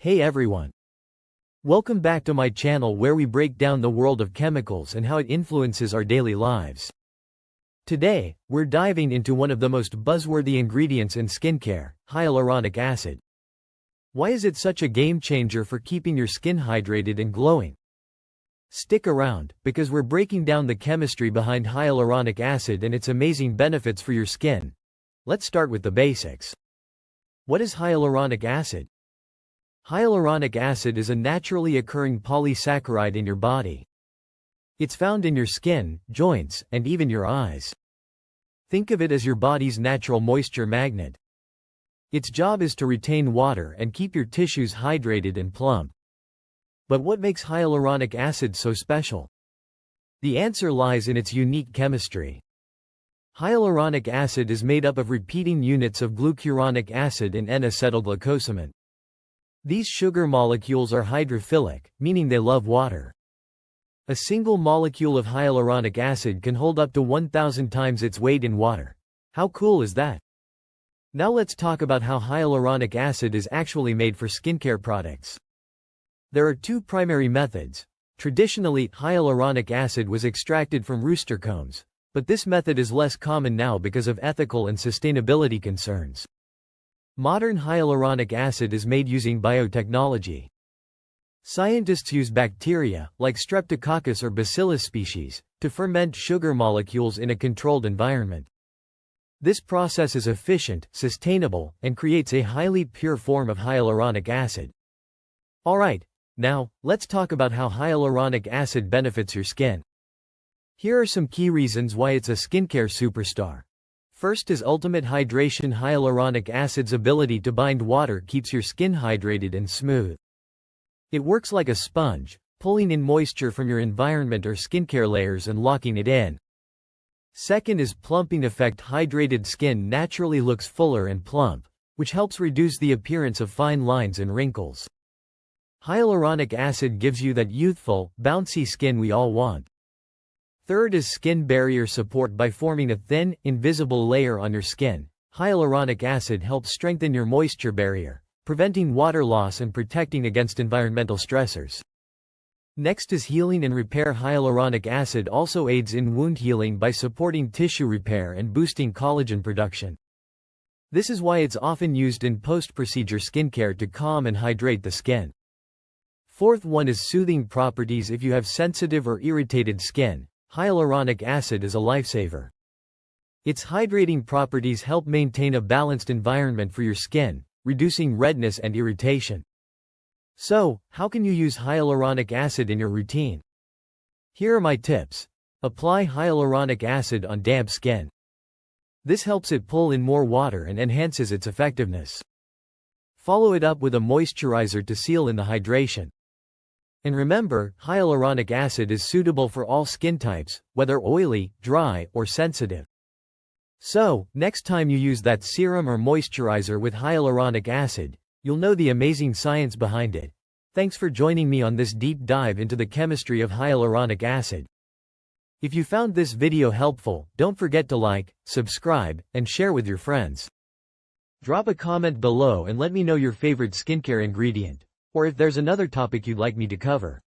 Hey everyone. Welcome back to my channel where we break down the world of chemicals and how it influences our daily lives. Today, we're diving into one of the most buzzworthy ingredients in skincare, hyaluronic acid. Why is it such a game changer for keeping your skin hydrated and glowing? Stick around, because we're breaking down the chemistry behind hyaluronic acid and its amazing benefits for your skin. Let's start with the basics. What is hyaluronic acid? Hyaluronic acid is a naturally occurring polysaccharide in your body. It's found in your skin, joints, and even your eyes. Think of it as your body's natural moisture magnet. Its job is to retain water and keep your tissues hydrated and plump. But what makes hyaluronic acid so special? The answer lies in its unique chemistry. Hyaluronic acid is made up of repeating units of glucuronic acid and N-acetylglucosamine. These sugar molecules are hydrophilic, meaning they love water. A single molecule of hyaluronic acid can hold up to 1,000 times its weight in water. How cool is that? Now let's talk about how hyaluronic acid is actually made for skincare products. There are two primary methods. Traditionally, hyaluronic acid was extracted from rooster combs, but this method is less common now because of ethical and sustainability concerns. Modern hyaluronic acid is made using biotechnology. Scientists use bacteria, like Streptococcus or Bacillus species, to ferment sugar molecules in a controlled environment. This process is efficient, sustainable, and creates a highly pure form of hyaluronic acid. Alright, now, let's talk about how hyaluronic acid benefits your skin. Here are some key reasons why it's a skincare superstar. First is ultimate hydration. Hyaluronic acid's ability to bind water keeps your skin hydrated and smooth. It works like a sponge, pulling in moisture from your environment or skincare layers and locking it in. Second is plumping effect. Hydrated skin naturally looks fuller and plump, which helps reduce the appearance of fine lines and wrinkles. Hyaluronic acid gives you that youthful, bouncy skin we all want. Third is skin barrier support. By forming a thin, invisible layer on your skin, hyaluronic acid helps strengthen your moisture barrier, preventing water loss and protecting against environmental stressors. Next is healing and repair. Hyaluronic acid also aids in wound healing by supporting tissue repair and boosting collagen production. This is why it's often used in post-procedure skincare to calm and hydrate the skin. Fourth one is soothing properties. If you have sensitive or irritated skin, hyaluronic acid is a lifesaver. Its hydrating properties help maintain a balanced environment for your skin, reducing redness and irritation. So, how can you use hyaluronic acid in your routine? Here are my tips. Apply hyaluronic acid on damp skin. This helps it pull in more water and enhances its effectiveness. Follow it up with a moisturizer to seal in the hydration. And remember, hyaluronic acid is suitable for all skin types, whether oily, dry, or sensitive. So, next time you use that serum or moisturizer with hyaluronic acid, you'll know the amazing science behind it. Thanks for joining me on this deep dive into the chemistry of hyaluronic acid. If you found this video helpful, don't forget to like, subscribe, and share with your friends. Drop a comment below and let me know your favorite skincare ingredient, or if there's another topic you'd like me to cover.